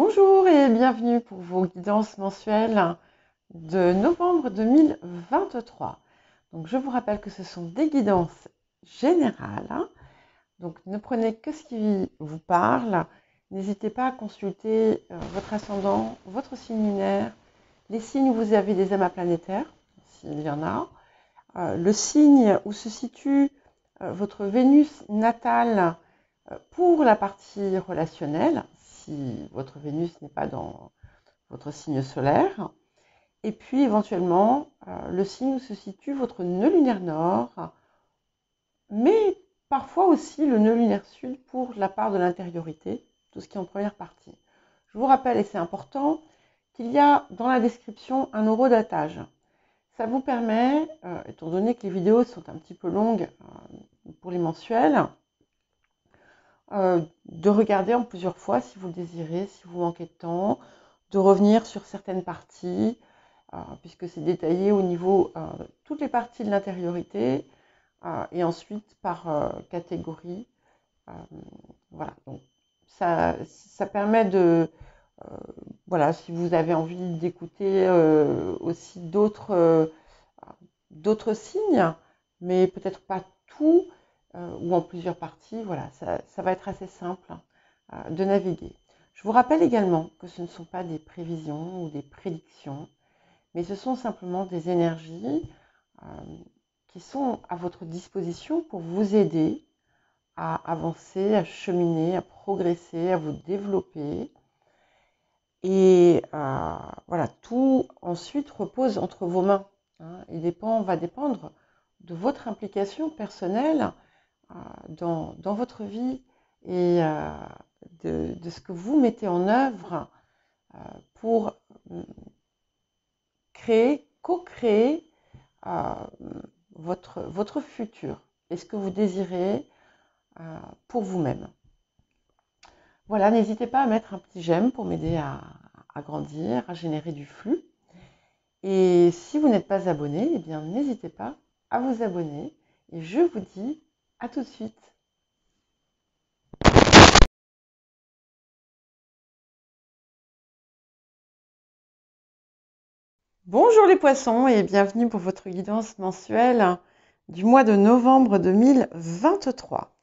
Bonjour et bienvenue pour vos guidances mensuelles de novembre 2023. Donc je vous rappelle que ce sont des guidances générales, donc ne prenez que ce qui vous parle. N'hésitez pas à consulter votre ascendant, votre signe lunaire, les signes où vous avez des amas planétaires, s'il y en a, le signe où se situe votre Vénus natale pour la partie relationnelle, si votre Vénus n'est pas dans votre signe solaire, et puis éventuellement le signe où se situe votre nœud lunaire nord, mais parfois aussi le nœud lunaire sud pour la part de l'intériorité, tout ce qui est en première partie. Je vous rappelle, et c'est important, qu'il y a dans la description un horodatage. Ça vous permet, étant donné que les vidéos sont un petit peu longues pour les mensuels, de regarder en plusieurs fois si vous le désirez, si vous manquez de temps, de revenir sur certaines parties, puisque c'est détaillé au niveau de toutes les parties de l'intériorité, et ensuite par catégorie. Voilà, donc ça permet de, voilà, si vous avez envie d'écouter aussi d'autres signes, mais peut-être pas tout, ou en plusieurs parties, voilà, ça va être assez simple de naviguer. Je vous rappelle également que ce ne sont pas des prévisions ou des prédictions, mais ce sont simplement des énergies qui sont à votre disposition pour vous aider à avancer, à cheminer, à progresser, à vous développer. Et voilà, tout ensuite repose entre vos mains. Il va dépendre de votre implication personnelle dans votre vie et de ce que vous mettez en œuvre pour co-créer votre futur et ce que vous désirez pour vous-même. Voilà, n'hésitez pas à mettre un petit j'aime pour m'aider à grandir, à générer du flux. Et si vous n'êtes pas abonné, eh bien n'hésitez pas à vous abonner. Et je vous dis à tout de suite. Bonjour les poissons et bienvenue pour votre guidance mensuelle du mois de novembre 2023.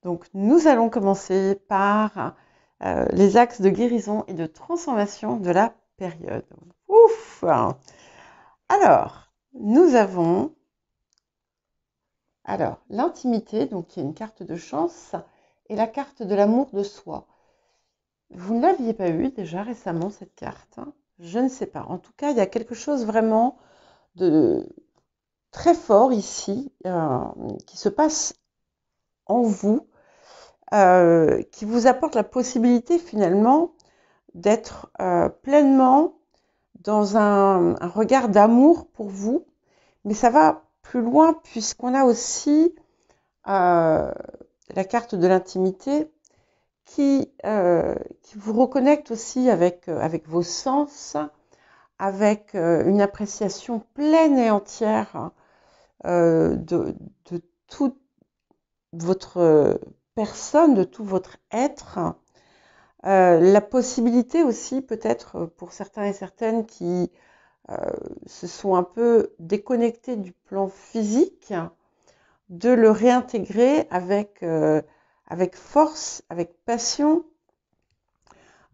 Donc nous allons commencer par les axes de guérison et de transformation de la période. Ouf! Alors, nous avons l'intimité, donc qui est une carte de chance, et la carte de l'amour de soi. Vous ne l'aviez pas eu déjà récemment cette carte? Je ne sais pas. En tout cas, il y a quelque chose vraiment de très fort ici qui se passe en vous, qui vous apporte la possibilité finalement d'être pleinement dans un regard d'amour pour vous, mais ça va plus loin puisqu'on a aussi la carte de l'intimité qui vous reconnecte aussi avec vos sens, avec une appréciation pleine et entière de toute votre personne, de tout votre être. La possibilité aussi peut-être pour certains et certaines qui se sont un peu déconnectés du plan physique, de le réintégrer avec force, avec passion,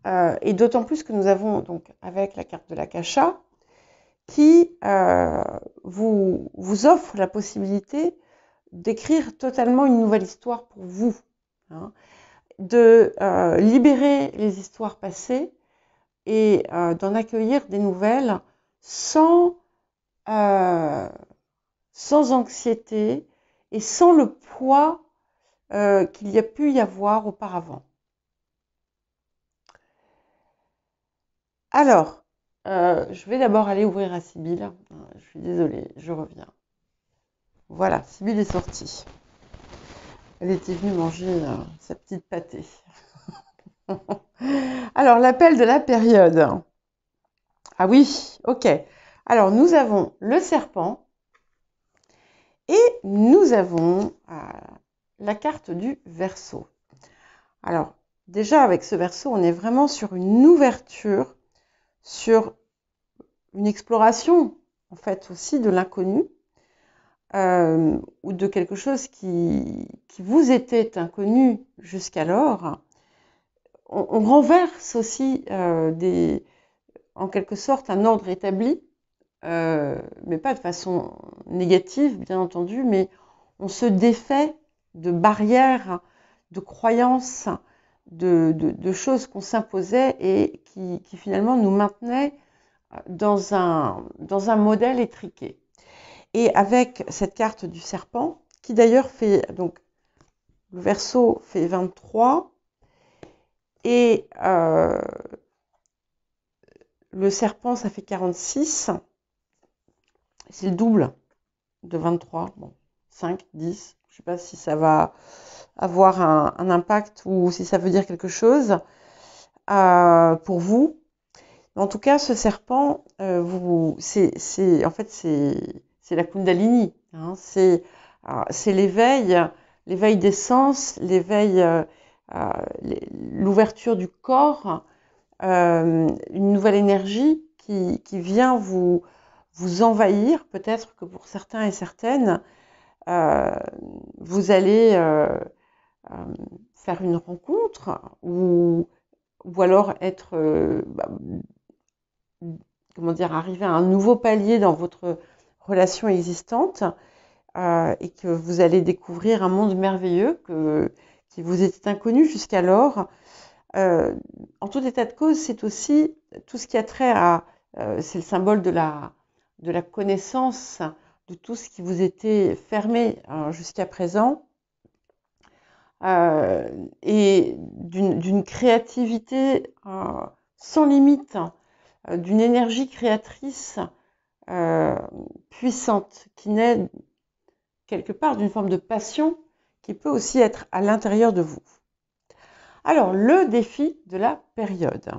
et d'autant plus que nous avons donc avec la carte de l'Akasha qui vous offre la possibilité d'écrire totalement une nouvelle histoire pour vous, de libérer les histoires passées et d'en accueillir des nouvelles sans anxiété et sans le poids qu'il y a pu y avoir auparavant. Alors, je vais d'abord aller ouvrir à Sybille. Je suis désolée, je reviens. Voilà, Sybille est sortie. Elle était venue manger sa petite pâtée. Alors, l'appel de la période. Ah oui, ok. Alors, nous avons le serpent et nous avons la carte du Verseau. Alors, déjà avec ce Verseau, on est vraiment sur une ouverture, sur une exploration, en fait, aussi de l'inconnu, ou de quelque chose qui vous était inconnu jusqu'alors. On renverse aussi en quelque sorte un ordre établi, mais pas de façon négative, bien entendu, mais on se défait de barrières, de croyances, de choses qu'on s'imposait et qui finalement nous maintenaient dans un modèle étriqué. Et avec cette carte du serpent, qui d'ailleurs fait, donc le Verseau fait 23, et le serpent, ça fait 46, c'est le double de 23, bon, 5, 10, je ne sais pas si ça va avoir un impact ou si ça veut dire quelque chose pour vous. En tout cas, ce serpent, en fait, c'est la Kundalini, hein, c'est l'éveil des sens, l'ouverture du corps, une nouvelle énergie qui vient vous envahir. Peut-être que pour certains et certaines, vous allez faire une rencontre ou alors être, comment dire, arriver à un nouveau palier dans votre relation existante et que vous allez découvrir un monde merveilleux qui vous était inconnu jusqu'alors. En tout état de cause, c'est aussi tout ce qui a trait à, c'est le symbole de la connaissance de tout ce qui vous était fermé jusqu'à présent, et d'une créativité sans limite, d'une énergie créatrice puissante, qui naît quelque part d'une forme de passion qui peut aussi être à l'intérieur de vous. Alors, le défi de la période.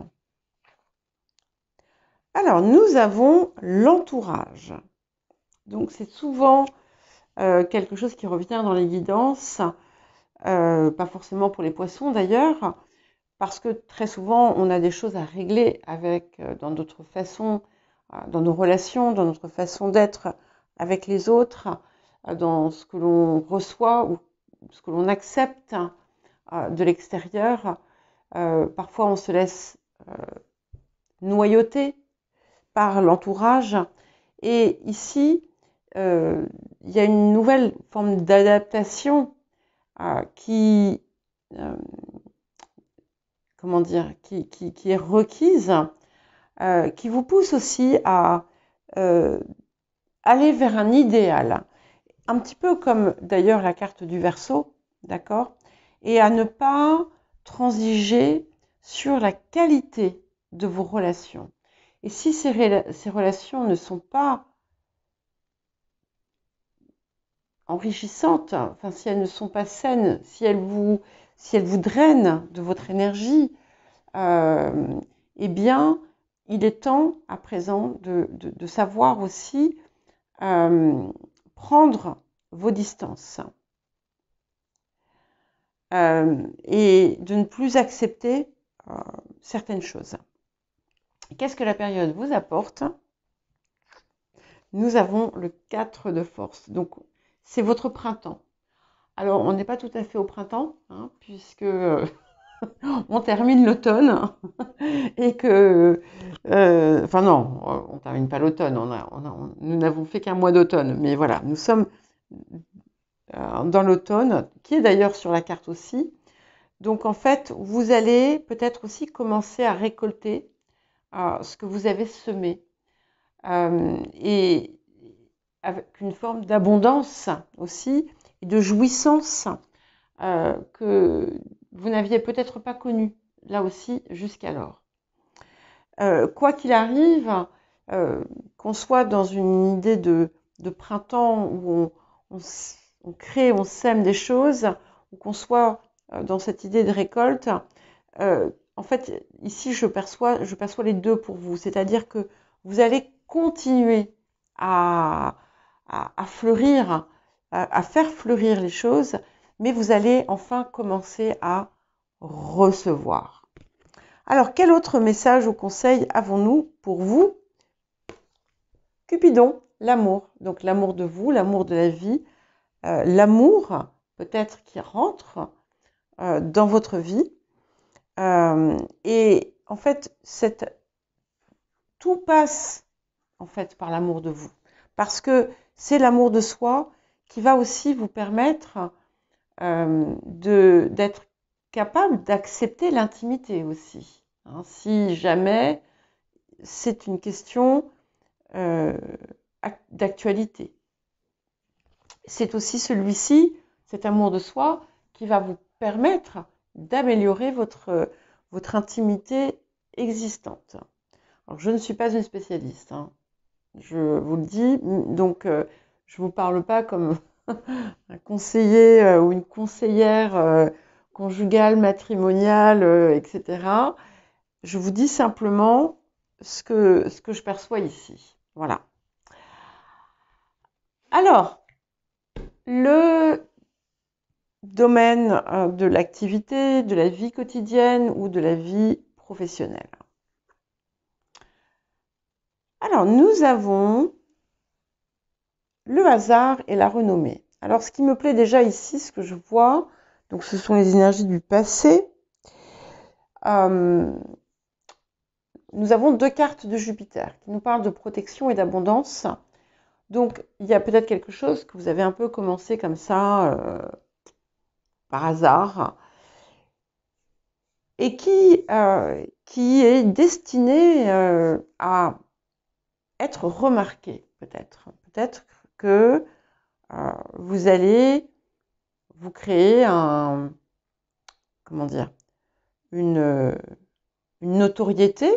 Alors, nous avons l'entourage. Donc, c'est souvent quelque chose qui revient dans les guidances, pas forcément pour les poissons d'ailleurs, parce que très souvent, on a des choses à régler dans d'autres façons, dans nos relations, dans notre façon d'être avec les autres, dans ce que l'on reçoit ou ce que l'on accepte de l'extérieur. Parfois, on se laisse noyauter par l'entourage. Et ici, il y a une nouvelle forme d'adaptation qui est requise, qui vous pousse aussi à aller vers un idéal. Un petit peu comme d'ailleurs la carte du Verseau, d'accord ? Et à ne pas transiger sur la qualité de vos relations. Et si ces relations ne sont pas enrichissantes, enfin si elles ne sont pas saines, si elles vous drainent de votre énergie, eh bien, il est temps à présent de savoir aussi prendre vos distances et de ne plus accepter certaines choses. Qu'est-ce que la période vous apporte ? Nous avons le 4 de force. Donc, c'est votre printemps. Alors, on n'est pas tout à fait au printemps, hein, puisque on termine l'automne et que... enfin non, on ne termine pas l'automne. Nous n'avons fait qu'un mois d'automne. Mais voilà, nous sommes dans l'automne, qui est d'ailleurs sur la carte aussi. Donc, en fait, vous allez peut-être aussi commencer à récolter ce que vous avez semé. Et avec une forme d'abondance aussi et de jouissance que vous n'aviez peut-être pas connue là aussi jusqu'alors. Quoi qu'il arrive, qu'on soit dans une idée de printemps où on crée, on sème des choses, ou qu'on soit dans cette idée de récolte, en fait, ici, je perçois les deux pour vous. C'est-à-dire que vous allez continuer à fleurir, à faire fleurir les choses, mais vous allez enfin commencer à recevoir. Alors, quel autre message ou conseil avons-nous pour vous? Cupidon, l'amour. Donc, l'amour de vous, l'amour de la vie, l'amour peut-être qui rentre dans votre vie. Et en fait, tout passe en fait par l'amour de vous. Parce que c'est l'amour de soi qui va aussi vous permettre d'être capable d'accepter l'intimité aussi. Hein, si jamais c'est une question d'actualité. C'est aussi celui-ci, cet amour de soi, qui va vous permettre d'améliorer votre intimité existante. Alors, je ne suis pas une spécialiste, hein. Je vous le dis, donc je ne vous parle pas comme un conseiller ou une conseillère conjugale, matrimoniale, etc. Je vous dis simplement ce que je perçois ici. Voilà. Alors, le domaine de l'activité, de la vie quotidienne ou de la vie professionnelle. Alors, nous avons le hasard et la renommée. Alors, ce qui me plaît déjà ici, ce que je vois, donc ce sont les énergies du passé. Nous avons 2 cartes de Jupiter qui nous parlent de protection et d'abondance. Donc, il y a peut-être quelque chose que vous avez un peu commencé comme ça, par hasard, et qui est destiné à être remarqué, peut-être. Peut-être que vous allez vous créer une notoriété.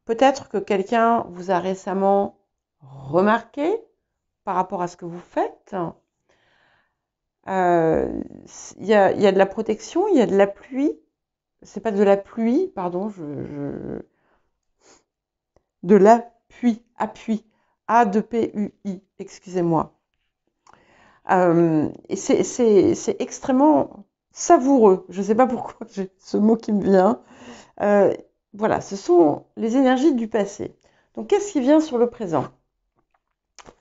Peut-être que quelqu'un vous a récemment remarqué par rapport à ce que vous faites. Il y a de la protection, il y a de la pluie. C'est pas de la pluie, pardon, de l'appui, appui, A-2-P-U-I, excusez-moi. Et c'est extrêmement savoureux. Je ne sais pas pourquoi j'ai ce mot qui me vient. Voilà, ce sont les énergies du passé. Donc, qu'est-ce qui vient sur le présent?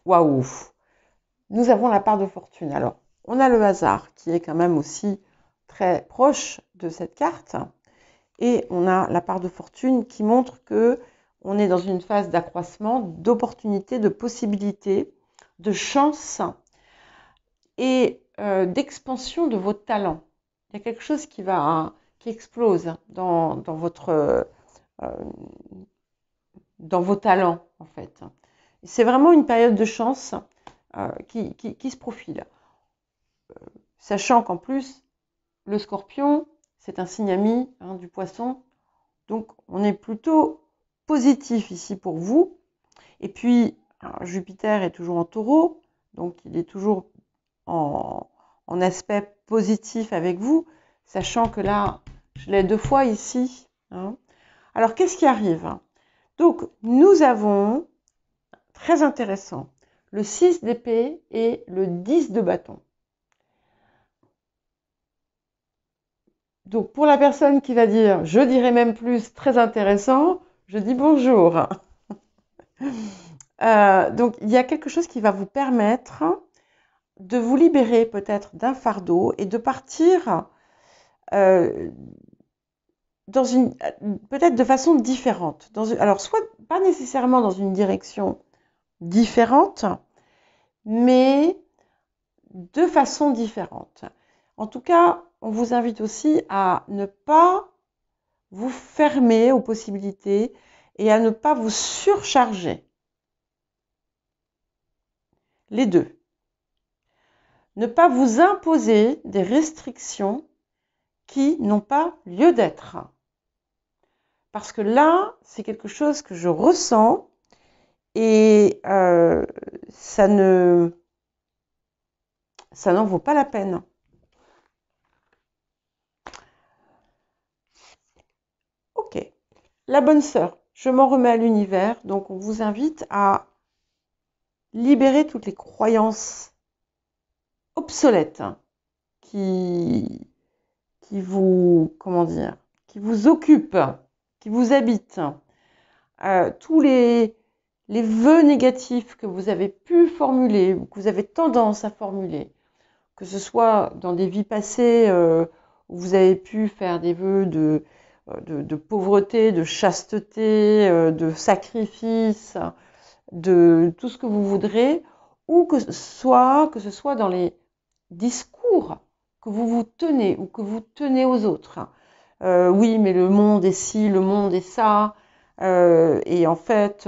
Waouh! Nous avons la part de fortune. Alors, on a le hasard qui est quand même aussi très proche de cette carte. Et on a la part de fortune qui montre que on est dans une phase d'accroissement, d'opportunités, de possibilités, de chances et d'expansion de vos talents. Il y a quelque chose qui explose dans vos talents, en fait. C'est vraiment une période de chance qui se profile. Sachant qu'en plus, le Scorpion, c'est un signe ami du Poisson. Donc, on est plutôt positif ici pour vous. Et puis, Jupiter est toujours en Taureau, donc il est toujours en aspect positif avec vous, sachant que là, je l'ai 2 fois ici. Hein. Alors, qu'est-ce qui arrive? Donc, nous avons, très intéressant, le 6 d'épée et le 10 de bâton. Donc, pour la personne qui va dire, je dirais même plus, très intéressant, je dis bonjour. Donc, il y a quelque chose qui va vous permettre de vous libérer peut-être d'un fardeau et de partir peut-être de façon différente. Alors, soit pas nécessairement dans une direction différente, mais de façon différente. En tout cas, on vous invite aussi à ne pas vous fermer aux possibilités et à ne pas vous surcharger. Les deux. Ne pas vous imposer des restrictions qui n'ont pas lieu d'être. Parce que là, c'est quelque chose que je ressens et ça n'en vaut pas la peine. Ok. La bonne sœur, je m'en remets à l'univers, donc on vous invite à libérer toutes les croyances obsolètes qui comment dire, qui vous occupe, qui vous habite, tous les vœux négatifs que vous avez pu formuler ou que vous avez tendance à formuler, que ce soit dans des vies passées où vous avez pu faire des vœux de pauvreté, de chasteté, de sacrifice, de tout ce que vous voudrez, ou que ce soit dans les discours que vous vous tenez ou que vous tenez aux autres. Oui, mais le monde est ci, le monde est ça, et en fait,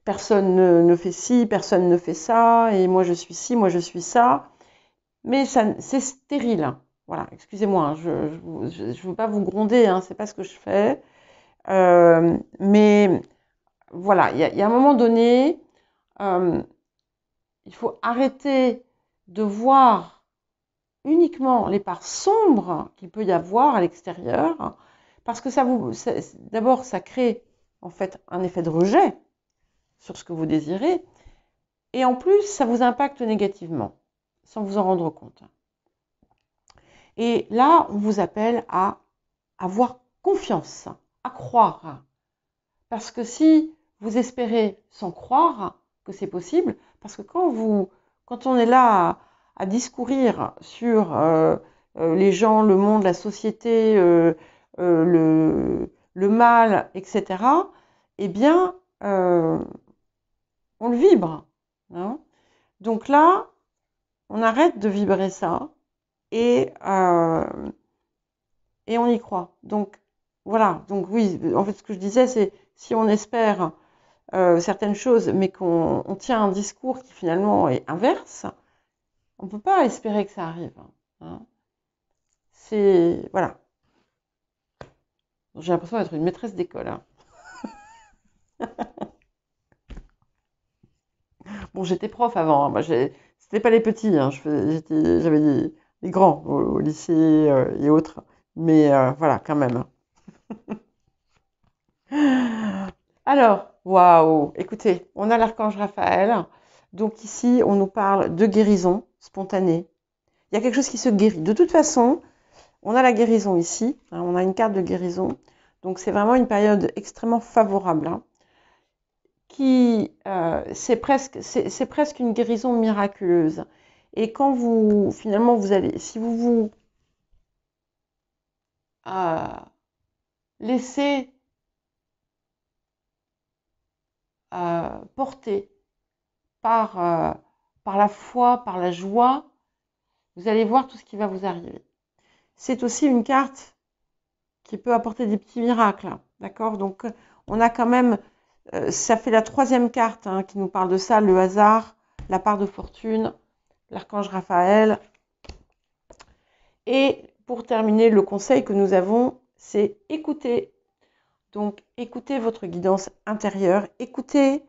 personne ne fait ci, personne ne fait ça, et moi je suis ci, moi je suis ça. Mais c'est stérile. Voilà, excusez-moi, hein, je ne veux pas vous gronder, hein, c'est pas ce que je fais. Mais voilà, il y a un moment donné, il faut arrêter de voir uniquement les parts sombres qu'il peut y avoir à l'extérieur, parce que d'abord, ça crée en fait un effet de rejet sur ce que vous désirez, et en plus, ça vous impacte négativement, sans vous en rendre compte. Et là, on vous appelle à avoir confiance, à croire. Parce que si vous espérez sans croire que c'est possible, parce que quand on est là à discourir sur les gens, le monde, la société, le mal, etc., eh bien, on le vibre. Hein. Donc là, on arrête de vibrer ça et on y croit. Donc, voilà. Donc oui, en fait, ce que je disais, c'est si on espère certaines choses, mais qu'on tient un discours qui finalement est inverse, on ne peut pas espérer que ça arrive. Hein. C'est... Voilà. J'ai l'impression d'être une maîtresse d'école. Hein. Bon, j'étais prof avant. Hein. C'était pas les petits. Hein. J'avais des grands au lycée et autres. Mais voilà, quand même. Alors, waouh, écoutez, on a l'archange Raphaël. Donc ici, on nous parle de guérison spontanée. Il y a quelque chose qui se guérit. De toute façon, on a la guérison ici. Hein, on a une carte de guérison. Donc c'est vraiment une période extrêmement favorable. Hein, c'est presque une guérison miraculeuse. Et quand finalement, si vous vous laissez porter par la foi, par la joie, vous allez voir tout ce qui va vous arriver. C'est aussi une carte qui peut apporter des petits miracles. D'accord ? Donc, on a quand même, ça fait la 3e carte hein, qui nous parle de ça, le hasard, la part de fortune, l'archange Raphaël. Et pour terminer, le conseil que nous avons, c'est écouter. Donc, écoutez votre guidance intérieure, écoutez,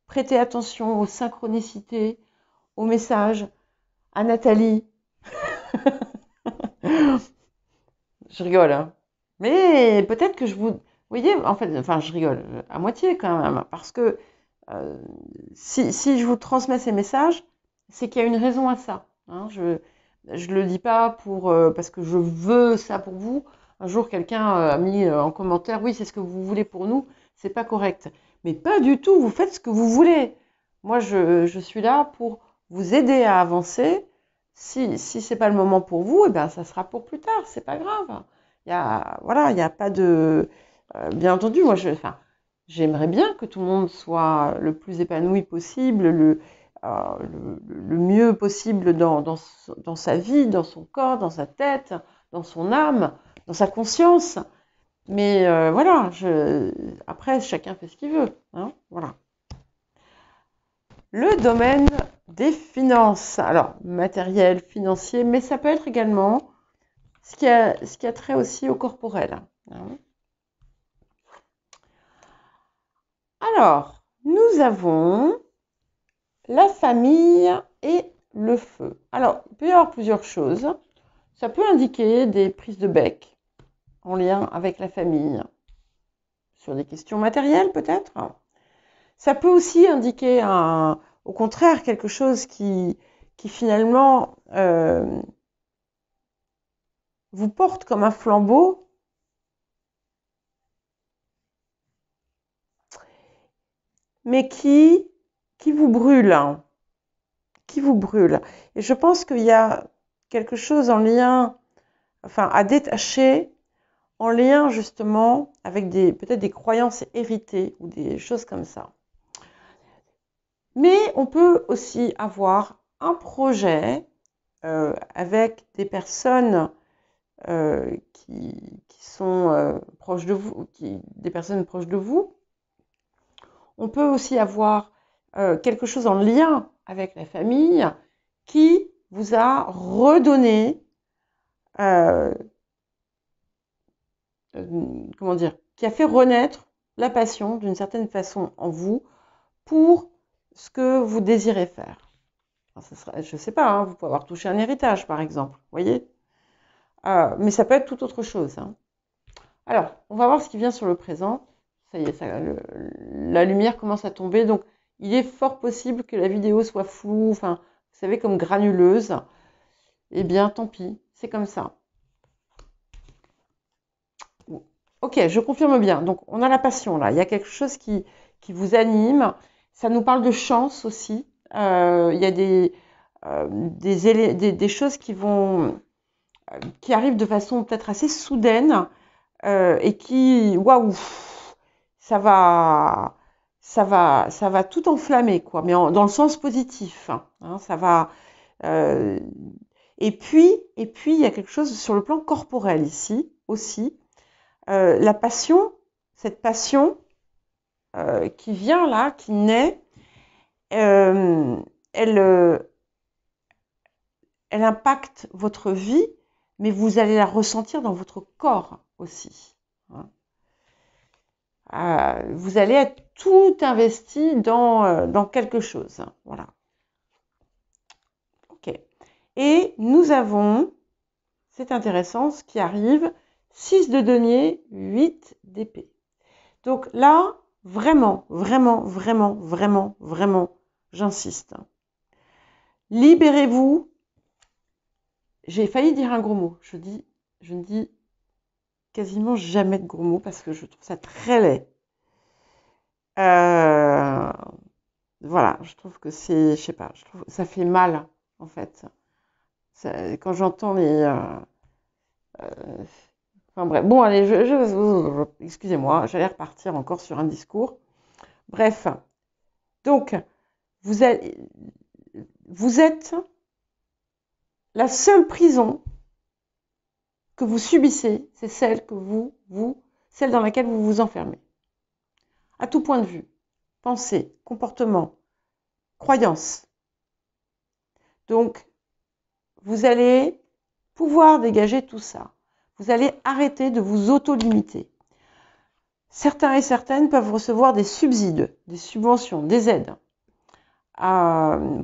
prêtez attention aux synchronicités, aux messages, à Nathalie. Je rigole, hein. Mais peut-être que vous voyez, en fait, enfin, je rigole à moitié quand même, parce que si je vous transmets ces messages, c'est qu'il y a une raison à ça. Hein. Je le dis pas parce que je veux ça pour vous. Un jour, quelqu'un a mis en commentaire, oui, c'est ce que vous voulez pour nous, c'est pas correct. Mais pas du tout, vous faites ce que vous voulez. Moi, je suis là pour vous aider à avancer. Si c'est pas le moment pour vous, eh ben, ça sera pour plus tard, c'est pas grave. Il y a pas de... bien entendu, moi, j'aimerais bien que tout le monde soit le plus épanoui possible, le mieux possible dans sa vie, dans son corps, dans sa tête, dans son âme, dans sa conscience. Mais voilà, après, chacun fait ce qu'il veut. Hein, voilà. Le domaine des finances. Alors, matériel, financier, mais ça peut être également ce qui a trait aussi au corporel. Hein. Alors, nous avons la famille et le feu. Alors, il peut y avoir plusieurs choses. Ça peut indiquer des prises de bec en lien avec la famille, sur des questions matérielles peut-être. Ça peut aussi indiquer au contraire quelque chose qui finalement vous porte comme un flambeau mais qui vous brûle, hein, qui vous brûle. Et je pense qu'il y a quelque chose en lien, enfin à détacher, en lien justement avec peut-être des croyances héritées ou des choses comme ça. Mais on peut aussi avoir un projet avec des personnes qui sont proches de vous, des personnes proches de vous. On peut aussi avoir quelque chose en lien avec la famille qui vous a redonné, comment dire, qui a fait renaître la passion d'une certaine façon en vous pour ce que vous désirez faire. Alors, je ne sais pas, hein, vous pouvez avoir touché un héritage par exemple, vous voyez, mais ça peut être tout autre chose. Hein. Alors, on va voir ce qui vient sur le présent. Ça y est, la lumière commence à tomber, donc il est fort possible que la vidéo soit floue, enfin, vous savez, comme granuleuse. Eh bien, tant pis, c'est comme ça. Ok, je confirme bien. Donc, on a la passion là. Il y a quelque chose qui vous anime. Ça nous parle de chance aussi. Il y a des choses qui arrivent de façon peut-être assez soudaine et qui, waouh, ça va tout enflammer, quoi. Mais dans le sens positif. Hein, ça va. Et puis, il y a quelque chose sur le plan corporel ici aussi. La passion, cette passion qui vient là, qui naît, elle impacte votre vie, mais vous allez la ressentir dans votre corps aussi. Hein. Vous allez être tout investi dans quelque chose. Hein, voilà. Ok. Et nous avons, c'est intéressant, ce qui arrive, 6 de denier, 8 d'épée. Donc là, vraiment, j'insiste. Libérez-vous. J'ai failli dire un gros mot. Je ne dis quasiment jamais de gros mots parce que je trouve ça très laid. Voilà, je trouve que c'est, je sais pas, je trouve ça fait mal en fait. Quand j'entends les, enfin bref, bon allez, excusez-moi, j'allais repartir encore sur un discours. Bref, donc vous êtes la seule prison que vous subissez, c'est celle que celle dans laquelle vous vous enfermez. À tout point de vue, pensée, comportement, croyance. Donc, vous allez pouvoir dégager tout ça. Vous allez arrêter de vous auto-limiter. Certains et certaines peuvent recevoir des subsides, des subventions, des aides.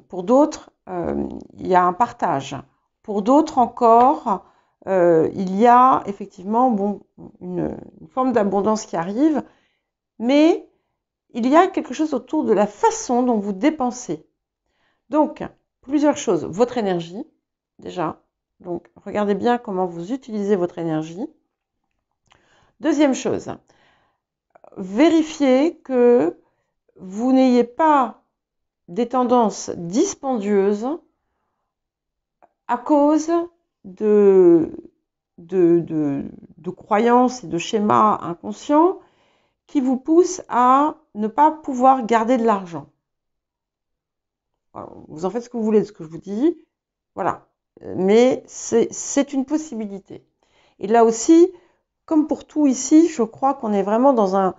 Pour d'autres, il y a un partage. Pour d'autres encore, il y a effectivement une forme d'abondance qui arrive, mais il y a quelque chose autour de la façon dont vous dépensez. Donc, plusieurs choses. Votre énergie, déjà. Donc, regardez bien comment vous utilisez votre énergie. Deuxième chose, vérifiez que vous n'ayez pas des tendances dispendieuses à cause de croyances et de schémas inconscients qui vous poussent à ne pas pouvoir garder de l'argent. Vous en faites ce que vous voulez de ce que je vous dis, voilà. Mais c'est une possibilité. Et là aussi, comme pour tout ici, je crois qu'on est vraiment dans un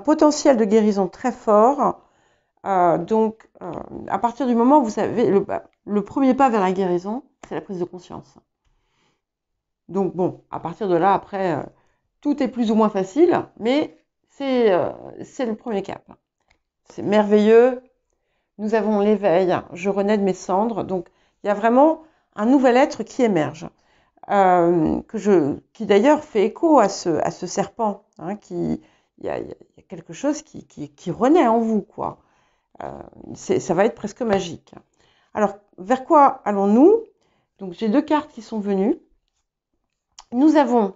potentiel de guérison très fort. Donc, à partir du moment où vous savez, le premier pas vers la guérison, c'est la prise de conscience. Donc bon, à partir de là, après, tout est plus ou moins facile, mais c'est le premier cap. C'est merveilleux. Nous avons l'éveil, je renais de mes cendres. Donc, il y a vraiment un nouvel être qui émerge, qui d'ailleurs fait écho à ce serpent. Hein, il y a quelque chose qui renaît en vous, quoi. Ça va être presque magique. Alors, vers quoi allons-nous? Donc, j'ai 2 cartes qui sont venues. Nous avons,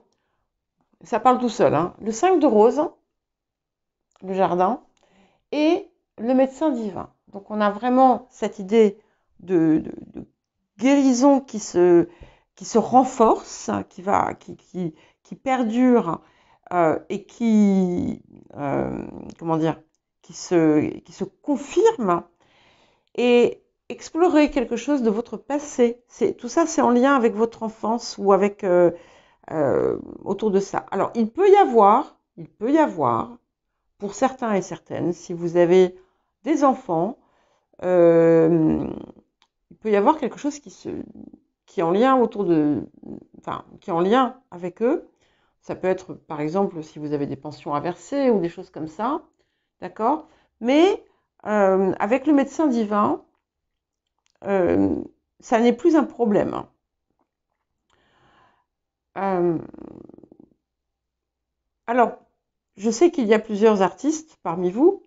ça parle tout seul, hein, le 5 de rose, le jardin, et le médecin divin. Donc on a vraiment cette idée de guérison qui se renforce, qui perdure et comment dire, qui se confirme, et explorer quelque chose de votre passé. Tout ça, c'est en lien avec votre enfance ou avec autour de ça. Alors, il peut y avoir, pour certains et certaines, si vous avez des enfants, il peut y avoir quelque chose qui est en lien qui est en lien avec eux. Ça peut être, par exemple, si vous avez des pensions à verser ou des choses comme ça, d'accord? Mais avec le médecin divin, ça n'est plus un problème. Alors, je sais qu'il y a plusieurs artistes parmi vous.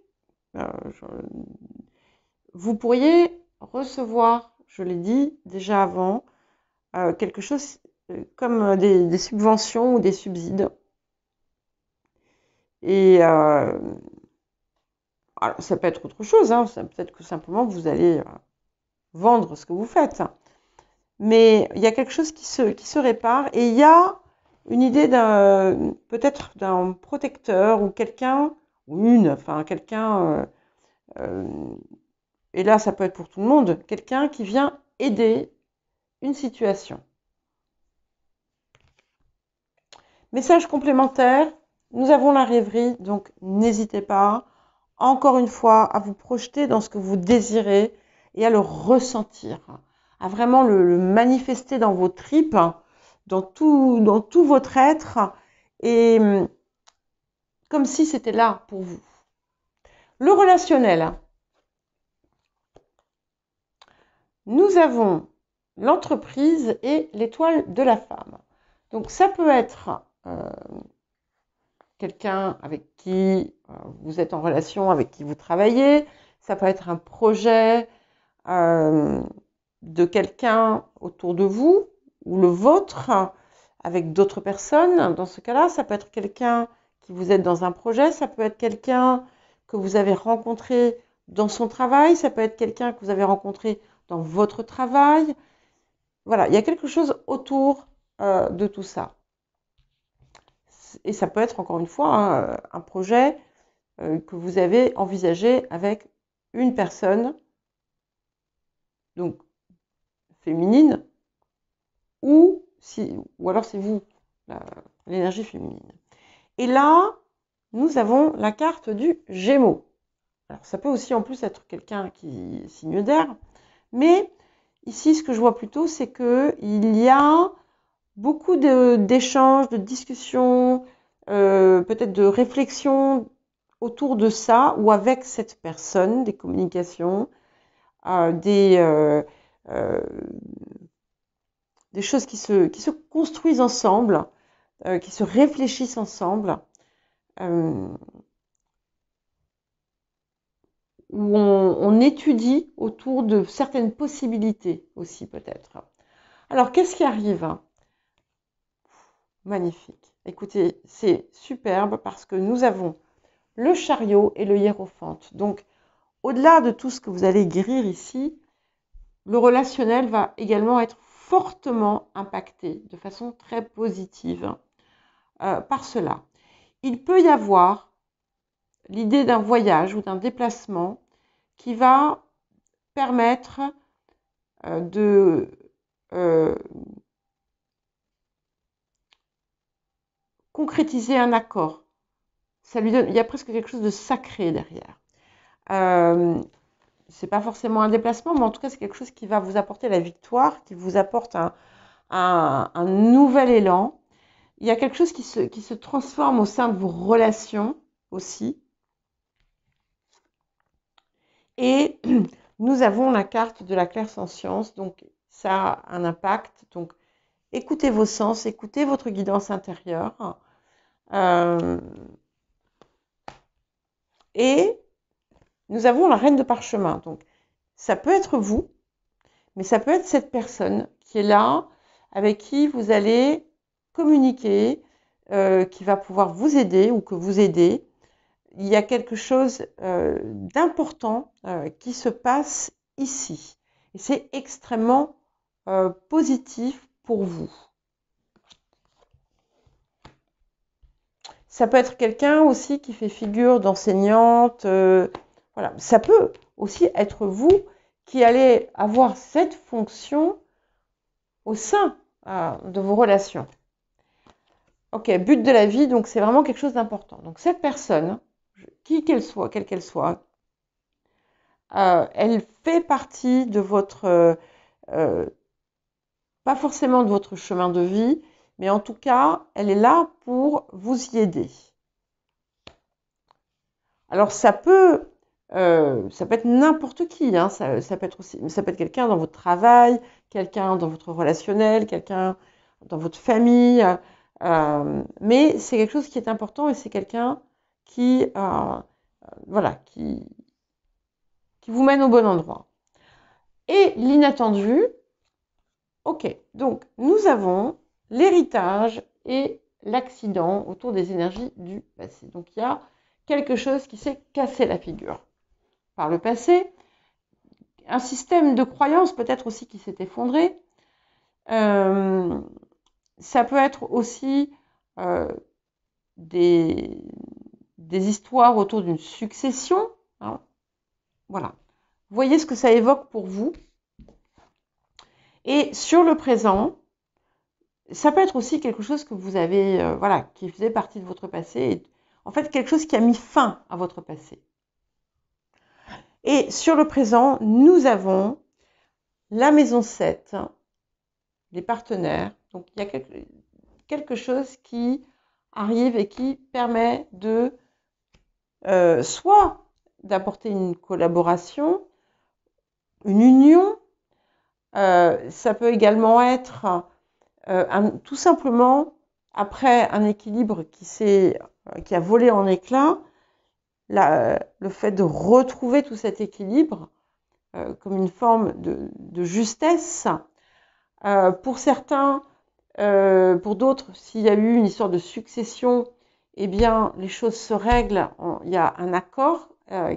Vous pourriez recevoir, je l'ai dit déjà avant, quelque chose comme des subventions ou des subsides. Et alors, ça peut être autre chose, hein, peut-être que simplement vous allez vendre ce que vous faites. Mais il y a quelque chose qui se répare, et il y a une idée peut-être d'un protecteur ou quelqu'un, et là ça peut être pour tout le monde, quelqu'un qui vient aider une situation. Message complémentaire, nous avons la rêverie, donc n'hésitez pas, encore une fois, à vous projeter dans ce que vous désirez et à le ressentir, à vraiment le manifester dans vos tripes, dans tout votre être, et comme si c'était là pour vous. Le relationnel. Nous avons l'entreprise et l'étoile de la femme. Donc ça peut être quelqu'un avec qui vous êtes en relation, avec qui vous travaillez. Ça peut être un projet de quelqu'un autour de vous ou le vôtre avec d'autres personnes. Dans ce cas-là, ça peut être quelqu'un qui vous êtes dans un projet. Ça peut être quelqu'un que vous avez rencontré dans son travail. Ça peut être quelqu'un que vous avez rencontré dans votre travail. Voilà, il y a quelque chose autour de tout ça. Et ça peut être, encore une fois, un projet que vous avez envisagé avec une personne, donc féminine, ou alors c'est vous, l'énergie féminine. Et là, nous avons la carte du Gémeaux. Alors ça peut aussi en plus être quelqu'un qui est signe d'air, mais ici ce que je vois plutôt, c'est qu'il y a beaucoup d'échanges, de discussions, peut-être de réflexions autour de ça ou avec cette personne, des communications, des choses qui se construisent ensemble, qui se réfléchissent ensemble, où on étudie autour de certaines possibilités aussi peut-être. Alors qu'est-ce qui arrive ? Magnifique. Écoutez, c'est superbe parce que nous avons le chariot et le hiérophante. Donc, au-delà de tout ce que vous allez guérir ici, le relationnel va également être fortement impacté de façon très positive par cela. Il peut y avoir l'idée d'un voyage ou d'un déplacement qui va permettre de concrétiser un accord. Ça lui donne, il y a presque quelque chose de sacré derrière. C'est pas forcément un déplacement, mais en tout cas c'est quelque chose qui va vous apporter la victoire, qui vous apporte un nouvel élan. Il y a quelque chose qui se transforme au sein de vos relations aussi. Et nous avons la carte de la clairsentience, donc ça a un impact. Donc écoutez vos sens, écoutez votre guidance intérieure. Et nous avons la reine de parchemin. Donc ça peut être vous, mais ça peut être cette personne qui est là, avec qui vous allez communiquer, qui va pouvoir vous aider ou que vous aidez. Il y a quelque chose d'important qui se passe ici. Et c'est extrêmement positif pour vous. Ça peut être quelqu'un aussi qui fait figure d'enseignante. Voilà. Ça peut aussi être vous qui allez avoir cette fonction au sein de vos relations. Ok, but de la vie, donc c'est vraiment quelque chose d'important. Donc cette personne, qui qu'elle soit, quelle qu'elle soit, elle fait partie de votre, pas forcément de votre chemin de vie, mais en tout cas, elle est là pour vous y aider. Alors ça peut être n'importe qui, hein, ça peut être aussi, ça peut être quelqu'un dans votre travail, quelqu'un dans votre relationnel, quelqu'un dans votre famille, mais c'est quelque chose qui est important et c'est quelqu'un qui, voilà, qui vous mène au bon endroit. Et l'inattendu, ok, donc nous avons l'héritage et l'accident autour des énergies du passé. Donc il y a quelque chose qui s'est cassé la figure par le passé, un système de croyance peut-être aussi qui s'est effondré. Ça peut être aussi des histoires autour d'une succession. Hein. Voilà. Voyez ce que ça évoque pour vous. Et sur le présent, ça peut être aussi quelque chose que vous avez, voilà, qui faisait partie de votre passé. Et, en fait, quelque chose qui a mis fin à votre passé. Et sur le présent, nous avons la maison 7, les partenaires. Donc, il y a quelque chose qui arrive et qui permet de soit d'apporter une collaboration, une union. Ça peut également être tout simplement, après un équilibre qui a volé en éclats, le fait de retrouver tout cet équilibre comme une forme de justesse. Pour certains, pour d'autres, s'il y a eu une histoire de succession, eh bien, les choses se règlent, il y a un accord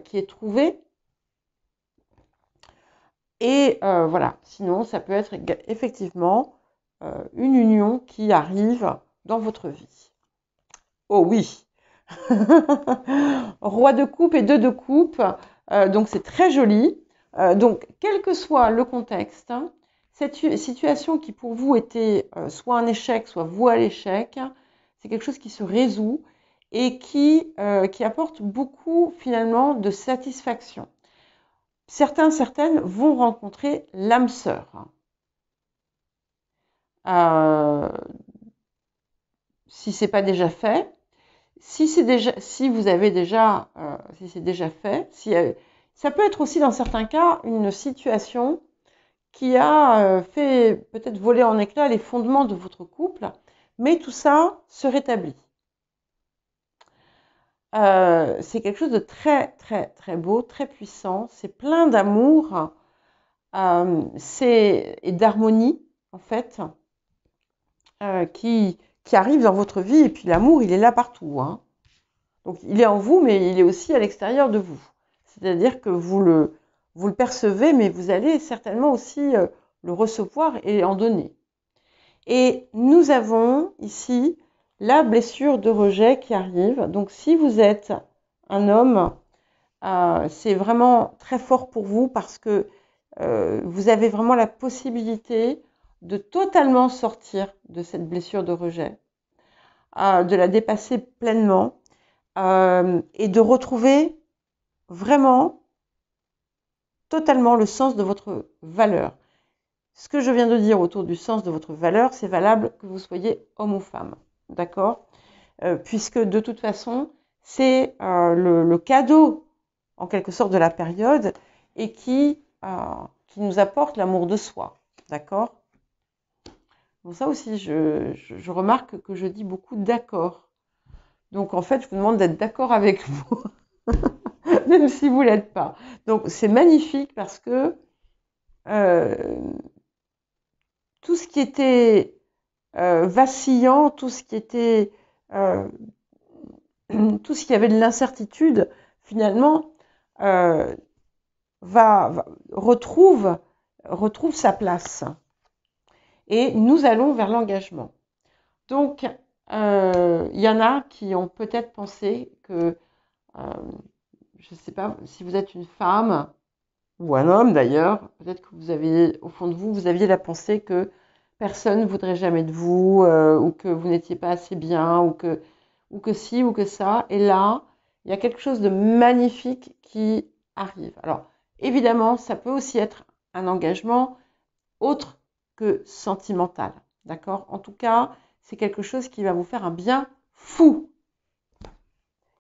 qui est trouvé. Et voilà, sinon, ça peut être effectivement une union qui arrive dans votre vie. Oh oui. Roi de coupe et 2 de coupe, donc c'est très joli. Donc, quel que soit le contexte, hein, cette situation qui pour vous était soit un échec, soit vouée à l'échec, c'est quelque chose qui se résout et qui apporte beaucoup finalement de satisfaction. Certaines vont rencontrer l'âme sœur. Si c'est pas déjà fait, si c'est déjà fait, ça peut être aussi dans certains cas une situation qui a fait peut-être voler en éclats les fondements de votre couple, mais tout ça se rétablit. C'est quelque chose de très très très beau, très puissant, c'est plein d'amour et d'harmonie en fait qui arrive dans votre vie, et puis l'amour il est là partout. Hein. Donc il est en vous, mais il est aussi à l'extérieur de vous. C'est-à-dire que vous le percevez, mais vous allez certainement aussi le recevoir et en donner. Et nous avons ici la blessure de rejet qui arrive. Donc si vous êtes un homme, c'est vraiment très fort pour vous parce que vous avez vraiment la possibilité de totalement sortir de cette blessure de rejet, de la dépasser pleinement et de retrouver vraiment totalement le sens de votre valeur. Ce que je viens de dire autour du sens de votre valeur, c'est valable que vous soyez homme ou femme, d'accord puisque de toute façon, c'est le cadeau, en quelque sorte, de la période et qui nous apporte l'amour de soi, d'accord Donc ça aussi, je remarque que je dis beaucoup d'accord. Donc en fait, je vous demande d'être d'accord avec vous, même si vous ne l'êtes pas. Donc c'est magnifique parce que tout ce qui était vacillant, tout ce qui était, tout ce qui avait de l'incertitude, finalement, retrouve sa place. Et nous allons vers l'engagement. Donc, il y en a qui ont peut-être pensé que, je ne sais pas, si vous êtes une femme, ou un homme d'ailleurs, peut-être que vous aviez, au fond de vous, vous aviez la pensée que personne ne voudrait jamais de vous, ou que vous n'étiez pas assez bien, ou que ci, ou que ça. Et là, il y a quelque chose de magnifique qui arrive. Alors, évidemment, ça peut aussi être un engagement autre que sentimental. D'accord? En tout cas, c'est quelque chose qui va vous faire un bien fou.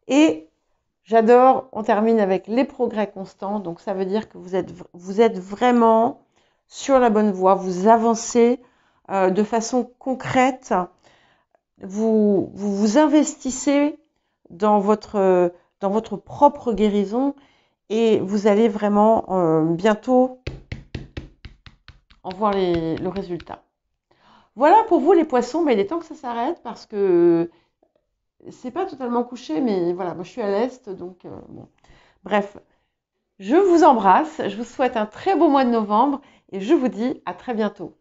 Et j'adore, on termine avec les progrès constants. Donc, ça veut dire que vous êtes vraiment sur la bonne voie. Vous avancez de façon concrète. Vous investissez dans votre propre guérison et vous allez vraiment bientôt en voir le résultat. Voilà pour vous les poissons, mais il est temps que ça s'arrête parce que c'est pas totalement couché, mais voilà, moi je suis à l'est, donc bon. Bref, je vous embrasse, je vous souhaite un très beau mois de novembre et je vous dis à très bientôt.